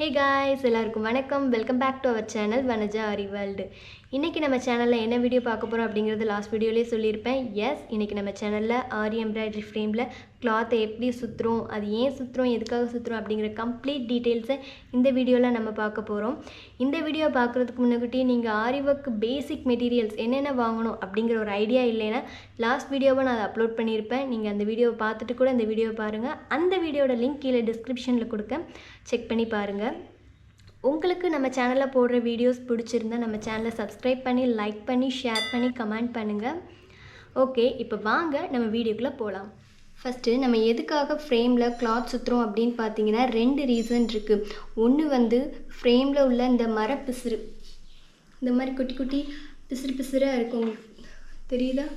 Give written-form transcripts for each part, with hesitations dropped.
Hey guys, எல்லாருக்கும் வணக்கம். Welcome back to our channel Vanaja Aari world. இன்றைக்கி நம்ம சேனலில் என்ன வீடியோ பார்க்க போகிறோம் அப்படிங்கிறது லாஸ்ட் வீடியோலேயே சொல்லியிருப்பேன். இன்றைக்கி நம்ம சேனலில் ஆரி எம்ப்ராய்டரி ஃப்ரேமில் கிளாத்தை எப்படி சுற்றுறோம், அது ஏன் சுற்றுறோம், எதுக்காக சுற்றுறோம் அப்படிங்கிற கம்ப்ளீட் டீட்டெயில்ஸை இந்த வீடியோவில் நம்ம பார்க்க போகிறோம். இந்த வீடியோ பார்க்குறதுக்கு முன்னாடி நீங்கள் ஆரி ஒர்க் பேசிக் மெட்டீரியல்ஸ் என்னென்ன வாங்கணும் அப்படிங்கிற ஒரு ஐடியா இல்லைன்னா லாஸ்ட் வீடியோவை நான் அதை அப்லோட் பண்ணியிருப்பேன். நீங்கள் அந்த வீடியோவை பார்த்துட்டு கூட இந்த வீடியோவை பாருங்கள். அந்த வீடியோட லிங்க் கீழே டிஸ்கிரிப்ஷனில் கொடுக்க, செக் பண்ணி பாருங்கள். உங்களுக்கு நம்ம சேனலில் போடுற வீடியோஸ் பிடிச்சிருந்தா நம்ம சேனலை சப்ஸ்கிரைப் பண்ணி, லைக் பண்ணி, ஷேர் பண்ணி, கமெண்ட் பண்ணுங்கள். ஓகே, இப்போ வாங்க நம்ம வீடியோக்குள்ளே போகலாம். ஃபஸ்ட்டு நம்ம எதுக்காக ஃப்ரேமில் கிளாத் சுற்றுறோம் அப்படின்னு பார்த்தீங்கன்னா 2 ரீசன் இருக்குது. ஒன்று ஃப்ரேமில் உள்ள இந்த மரப்பிசுறு, இந்த மாதிரி குட்டி குட்டி பிசுறாக இருக்கும், தெரியுதா?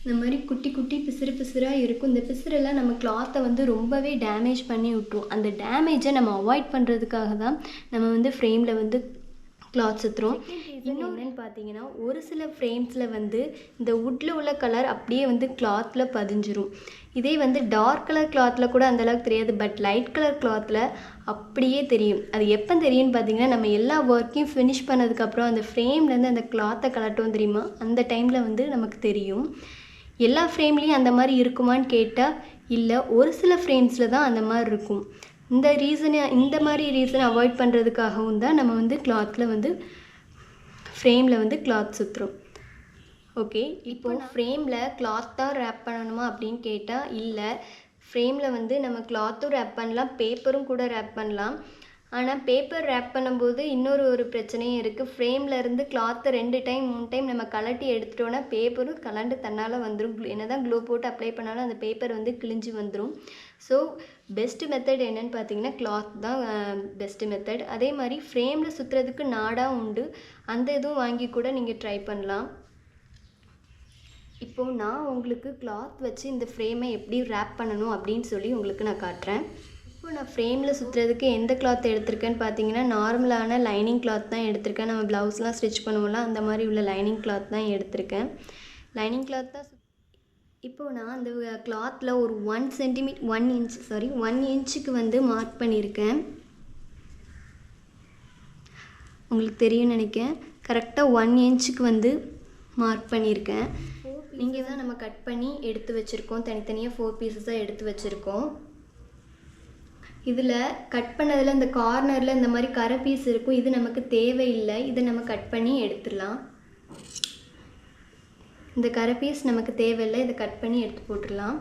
இந்த மாதிரி குட்டி குட்டி பிசுறாக இருக்கும். இந்த பிசுறெல்லாம் நம்ம கிளாத்தை ரொம்பவே டேமேஜ் பண்ணி விட்டுரும். அந்த டேமேஜை நம்ம அவாய்ட் பண்ணுறதுக்காக தான் நம்ம ஃப்ரேமில் கிளாத் சுற்றுறோம். இன்னொன்று பார்த்தீங்கன்னா ஒரு சில ஃப்ரேம்ஸில் இந்த வுட்டில் உள்ள கலர் அப்படியே கிளாத்தில் பதிஞ்சிரும். இதே டார்க் கலர் கிளாத்தில் கூட அந்தளவுக்கு தெரியாது, பட் லைட் கலர் கிளாத்தில் அப்படியே தெரியும். அது எப்போ தெரியும்னு பார்த்தீங்கன்னா நம்ம எல்லா ஒர்க்கையும் ஃபினிஷ் பண்ணதுக்கப்புறம் அந்த ஃப்ரேம்லேருந்து அந்த கிளாத்தை கலட்டும் தெரியுமா, அந்த டைமில் நமக்கு தெரியும். எல்லா ஃப்ரேம்லேயும் அந்த மாதிரி இருக்குமான்னு கேட்டால் இல்லை, ஒரு சில ஃப்ரேம்ஸில் தான் அந்த மாதிரி இருக்கும். இந்த மாதிரி ரீசனை அவாய்ட் பண்ணுறதுக்காகவும் தான் நம்ம கிளாத்தில் ஃப்ரேமில் கிளாத் சுற்றுறோம். ஓகே, இப்போது ஃப்ரேமில் கிளாத் தான் ரேப் பண்ணணுமா அப்படின்னு கேட்டால் இல்லை, ஃப்ரேமில் நம்ம கிளாத்தும் ரேப் பண்ணலாம், பேப்பரும் கூட ரேப் பண்ணலாம். ஆனால் பேப்பர் ரேப் பண்ணும்போது இன்னொரு பிரச்சனையும் இருக்குது. ஃப்ரேமில் இருந்து கிளாத்தை 2 டைம் 3 டைம் நம்ம கலட்டி எடுத்துட்டோன்னா பேப்பரும் கலண்டு தன்னால் வந்துடும். என்ன தான் க்ளூ போட்டு அப்ளை பண்ணாலும் அந்த பேப்பர் கிழிஞ்சு வந்துடும். ஸோ பெஸ்ட்டு மெத்தட் என்னென்னு பார்த்தீங்கன்னா கிளாத் தான் பெஸ்ட்டு மெத்தட். அதே மாதிரி ஃப்ரேமில் சுற்றுறதுக்கு நாடாக உண்டு, அந்த இதுவும் வாங்கி கூட நீங்கள் ட்ரை பண்ணலாம். இப்போது நான் உங்களுக்கு கிளாத் வச்சு இந்த ஃப்ரேமை எப்படி ரேப் பண்ணணும் அப்படின்னு சொல்லி உங்களுக்கு நான் காட்டுறேன். இப்போ நான் ஃப்ரேமில் சுற்றுறதுக்கு எந்த கிளாத் எடுத்திருக்கேன்னு பார்த்தீங்கன்னா நார்மலான லைனிங் கிளாத் தான் எடுத்திருக்கேன். நம்ம ப்ளவுஸ்லாம் ஸ்டிச் பண்ணுவோம்ல, அந்த மாதிரி உள்ள லைனிங் கிளாத் தான் எடுத்திருக்கேன். லைனிங் கிளாத் தான். இப்போது நான் அந்த கிளாத்தில் ஒரு 1 இன்ச்சுக்கு மார்க் பண்ணியிருக்கேன். உங்களுக்கு தெரியும் நினைக்கிறேன். கரெக்டாக 1 இன்ச்சுக்கு மார்க் பண்ணியிருக்கேன். இங்கே தான் நம்ம கட் பண்ணி எடுத்து வச்சுருக்கோம், தனித்தனியாக 4 பீசஸாக எடுத்து வச்சுருக்கோம். இதில் கட் பண்ணதில் இந்த கார்னரில் இந்த மாதிரி கரை பீஸ் இருக்கும், இது நமக்கு தேவையில்லை, இதை நம்ம கட் பண்ணி எடுத்துடலாம். இந்த கரை பீஸ் நமக்கு தேவையில்லை, இதை கட் பண்ணி எடுத்து போட்டுடலாம்.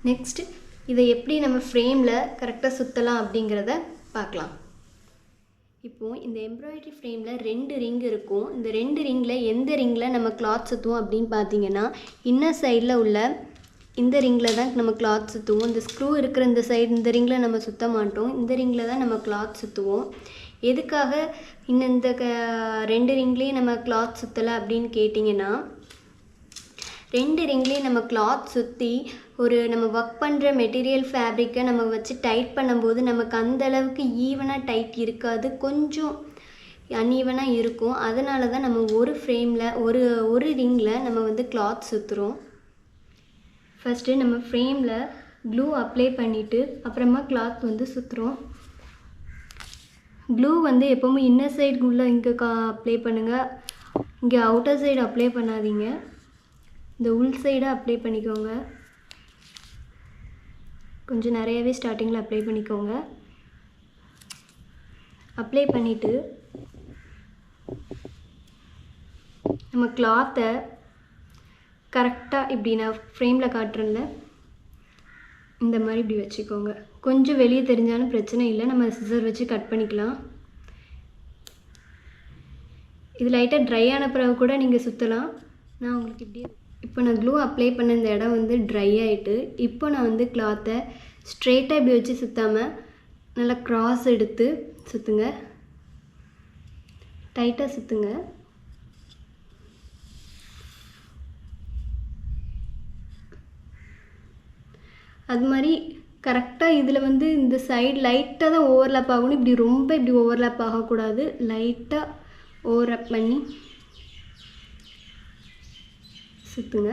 நெக்ஸ்ட்டு இதை எப்படி நம்ம ஃப்ரேமில் கரெக்டாக சுற்றலாம் அப்படிங்கிறத பார்க்கலாம். இப்போது இந்த எம்ப்ராய்டரி ஃப்ரேமில் 2 ரிங் இருக்கும். இந்த 2 ரிங்கில் எந்த ரிங்கில் நம்ம கிளாத் சுற்றுவோம் அப்படின்னு பார்த்தீங்கன்னா இன்னர் சைடில் உள்ள இந்த ரிங்கில் தான் நம்ம கிளாத் சுற்றுவோம். இந்த ஸ்க்ரூ இருக்கிற இந்த சைடு, இந்த ரிங்கில் நம்ம சுற்ற மாட்டோம், இந்த ரிங்கில் தான் நம்ம கிளாத் சுற்றுவோம். எதுக்காக இந்த 2 ரிங்லேயும் நம்ம கிளாத் சுற்றலை அப்படின்னு கேட்டிங்கன்னா 2 ரிங்லேயும் நம்ம கிளாத் சுற்றி நம்ம ஒர்க் பண்ணுற மெட்டீரியல் ஃபேப்ரிக்கை நம்ம வச்சு டைட் பண்ணும்போது நமக்கு அந்தளவுக்கு ஈவனாக டைட் இருக்காது, கொஞ்சம் அன்ஈவனாக இருக்கும். அதனால தான் நம்ம ஒரு ஃப்ரேமில் ஒரு ரிங்கில் நம்ம கிளாத் சுற்றுறோம். ஃபஸ்ட்டு நம்ம ஃப்ரேமில் க்ளூ அப்ளை பண்ணிவிட்டு அப்புறமா கிளாத் சுற்றுறோம். க்ளூ எப்போவுமே இன்னர் சைடுக்குள்ளே இங்கே அப்ளை பண்ணுங்கள், இங்கே அவுட்டர் சைடு அப்ளை பண்ணாதீங்க, இந்த உள் சைடை அப்ளை பண்ணிக்கோங்க. கொஞ்சம் நிறையவே ஸ்டார்டிங்கில் அப்ளை பண்ணிக்கோங்க. அப்ளை பண்ணிவிட்டு நம்ம கிளாத்தை கரெக்டாக இப்படி நான் ஃப்ரேமில் காட்டுறேன்ல, இந்த மாதிரி இப்படி வச்சுக்கோங்க. கொஞ்சம் வெளியே தெரிஞ்சாலும் பிரச்சனை இல்லை, நம்ம சிசர் வச்சு கட் பண்ணிக்கலாம். இது லைட்டாக ட்ரை ஆன பிறகு கூட நீங்கள் சுற்றலாம். நான் உங்களுக்கு இப்படியே இப்போ நான் க்ளூ அப்ளை பண்ண இந்த இடம் ட்ரை ஆகிட்டு, இப்போ நான் கிளாத்தை ஸ்ட்ரெயிட்டாக இப்படி வச்சு சுற்றாமல் நல்லா க்ராஸ் எடுத்து சுற்றுங்க, டைட்டாக சுற்றுங்க. அது மாதிரி கரெக்டாக இதில் இந்த சைடு லைட்டாக தான் ஓவர்லேப் ஆகணும், இப்படி ஓவர்லேப் ஆகக்கூடாது, லைட்டாக ஓவர்லேப் பண்ணி சுற்றுங்க.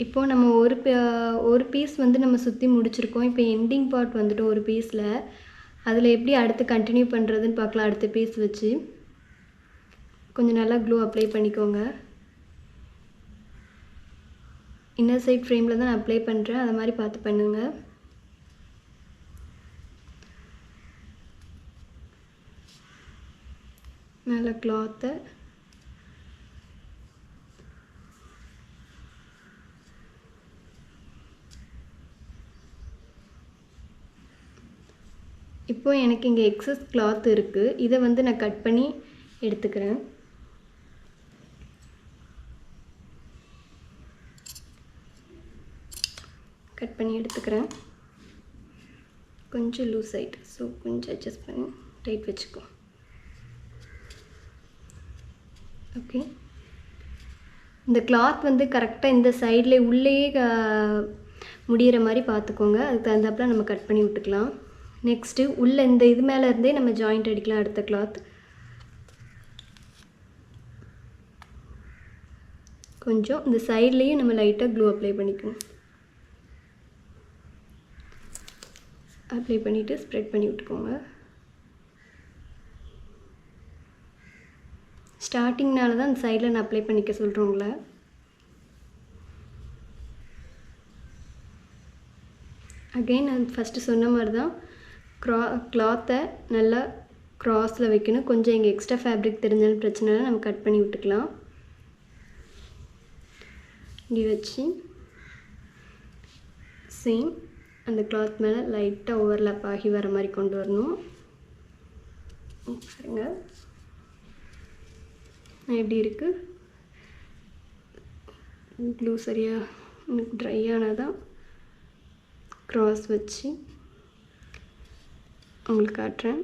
இப்போது நம்ம ஒரு பீஸ் வந்து நம்ம சுற்றி முடிச்சிருக்கோம். இப்போ எண்டிங் பார்ட் வந்துட்டு ஒரு பீஸில் அதில் எப்படி அடுத்து கண்டினியூ பண்ணுறதுன்னு பார்க்கலாம். அடுத்த பீஸ் வச்சு கொஞ்சம் நல்லா க்ளூ அப்ளை பண்ணிக்கோங்க. இன்னர் சைட் ஃப்ரேமில் தான் நான் அப்ளை பண்ணுறேன், அதை மாதிரி பார்த்து பண்ணுங்கள். மேலே கிளாத்தை இப்போ எனக்கு இங்கே எக்ஸஸ் கிளாத் இருக்குது, இதை வந்து நான் கட் பண்ணி எடுத்துக்கிறேன். கொஞ்சம் லூஸ் ஆகிட்டு, ஸோ கொஞ்சம் அட்ஜஸ்ட் பண்ணி டைட் வச்சுக்கோ. ஓகே, இந்த கிளாத் வந்து கரெக்டாக இந்த சைடில் உள்ளேயே முடிகிற மாதிரி பார்த்துக்கோங்க. அதுக்கு தகுந்தாப்பில் நம்ம கட் பண்ணி விட்டுக்கலாம். நெக்ஸ்ட்டு உள்ளே இந்த இது மேலே இருந்தே நம்ம ஜாயிண்ட் அடிக்கலாம். அடுத்த கிளாத் கொஞ்சம் இந்த சைட்லேயும் நம்ம லைட்டாக க்ளூ அப்ளை பண்ணிக்கணும். அப்ளை பண்ணிவிட்டு ஸ்ப்ரெட் பண்ணி விட்டுக்கோங்க. ஸ்டார்டிங்னால தான் அந்த சைடில் நான் அப்ளை பண்ணிக்க சொல்கிறோங்கள. அகெயின் நான் ஃபஸ்ட்டு சொன்ன மாதிரி தான் கிளாத்தை நல்லா க்ராஸில் வைக்கணும். கொஞ்சம் இங்கே எக்ஸ்ட்ரா ஃபேப்ரிக் தெரிஞ்சாலும் பிரச்சனை இல்லை, நம்ம கட் பண்ணி விட்டுக்கலாம். இப்படி வச்சு சேம் அந்த கிளாத் மேலே லைட்டாக ஓவர்லாப் ஆகி வர மாதிரி கொண்டு வரணும். பாருங்க எப்படி இருக்குது. க்ளூ சரியாக எனக்கு ட்ரை ஆனதான் க்ராஸ் வச்சு உங்களுக்கு காட்டுறேன்.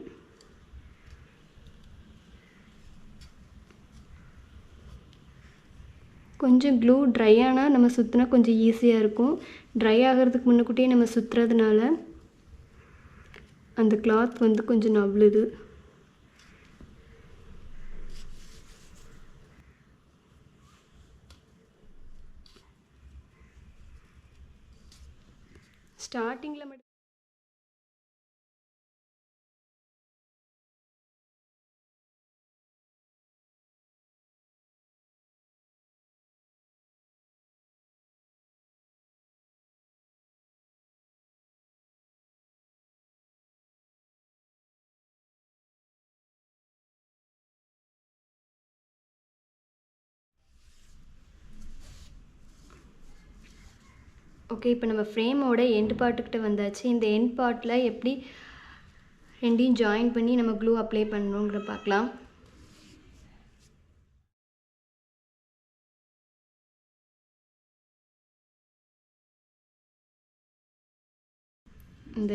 கொஞ்சம் க்ளூ ட்ரை ஆனால் நம்ம சுற்றினா கொஞ்சம் ஈஸியாக இருக்கும். ட்ரை ஆகிறதுக்கு முன்னக்கூட்டியே நம்ம சுற்றுறதுனால அந்த கிளாத் வந்து கொஞ்சம் நவ்ளுது. ஸ்டார்டிங்கில் மட்டும் ஓகே, இப்போ நம்ம ஃப்ரேமோட எண்ட் பார்ட்டுக்கிட்ட வந்தாச்சு. இந்த எண்ட் பார்ட்டில் எப்படி ரெண்டையும் ஜாயின் பண்ணி நம்ம க்ளூ அப்ளை பண்ணணுங்கிற பார்க்கலாம். இந்த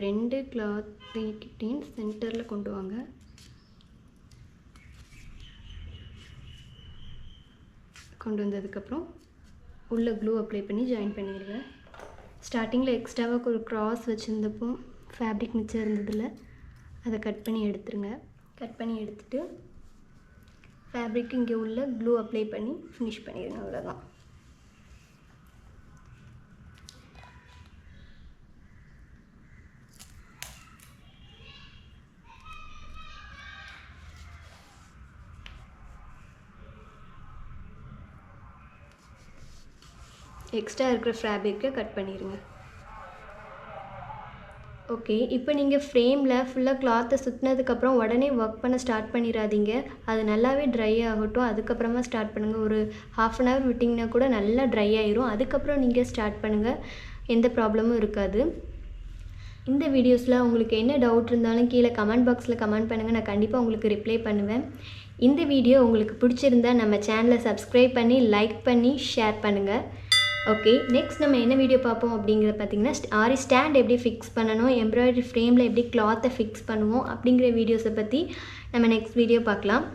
ரெண்டு கிளாத்தையும் சென்டரில் கொண்டு வாங்க. கொண்டு வந்ததுக்கப்புறம் உள்ள க்ளூ அப்ளை பண்ணி ஜாயின் பண்ணிடுங்க. ஸ்டார்டிங்கில் எக்ஸ்ட்ராவாக ஒரு க்ராஸ் வச்சுருந்தப்போ ஃபேப்ரிக் மிச்சம் இருந்ததில் அதை கட் பண்ணி எடுத்துருங்க. கட் பண்ணி எடுத்துகிட்டு ஃபேப்ரிக் இங்கே உள்ள க்ளூ அப்ளை பண்ணி ஃபினிஷ் பண்ணிடுங்க. அவ்வளோதான். எக்ஸ்ட்ரா இருக்கிற ஃபேப்ரிக்கை கட் பண்ணிடுங்க. ஓகே, இப்போ நீங்கள் ஃப்ரேமில் ஃபுல்லாக கிளாத்தை சுற்றினதுக்கப்புறம் உடனே ஒர்க் பண்ண ஸ்டார்ட் பண்ணிடாதீங்க. அது நல்லாவே ட்ரை ஆகட்டும். அதுக்கப்புறமா ஸ்டார்ட் பண்ணுங்கள். ஒரு 1/2 அன் ஹவர் விட்டிங்கன்னா கூட நல்லா ட்ரை ஆயிரும். அதுக்கப்புறம் நீங்கள் ஸ்டார்ட் பண்ணுங்கள், எந்த ப்ராப்ளமும் இருக்காது. இந்த வீடியோஸில் உங்களுக்கு என்ன டவுட் இருந்தாலும் கீழே கமெண்ட் பாக்ஸில் கமெண்ட் பண்ணுங்கள், நான் கண்டிப்பாக உங்களுக்கு ரிப்ளை பண்ணுவேன். இந்த வீடியோ உங்களுக்கு பிடிச்சிருந்தா நம்ம சேனலை சப்ஸ்கிரைப் பண்ணி லைக் பண்ணி ஷேர் பண்ணுங்கள். ஓகே, நெக்ஸ்ட் நம்ம என்ன வீடியோ பார்ப்போம் அப்படிங்கிறத பார்த்திங்கன்னா ஆரி ஸ்டாண்ட் எப்படி ஃபிக்ஸ் பண்ணணும், எம்ப்ராய்டரி ஃப்ரேமில் எப்படி கிளாத்தை ஃபிக்ஸ் பண்ணுவோம் அப்படிங்கிற வீடியோஸை பற்றி நம்ம நெக்ஸ்ட் வீடியோ பார்க்கலாம்.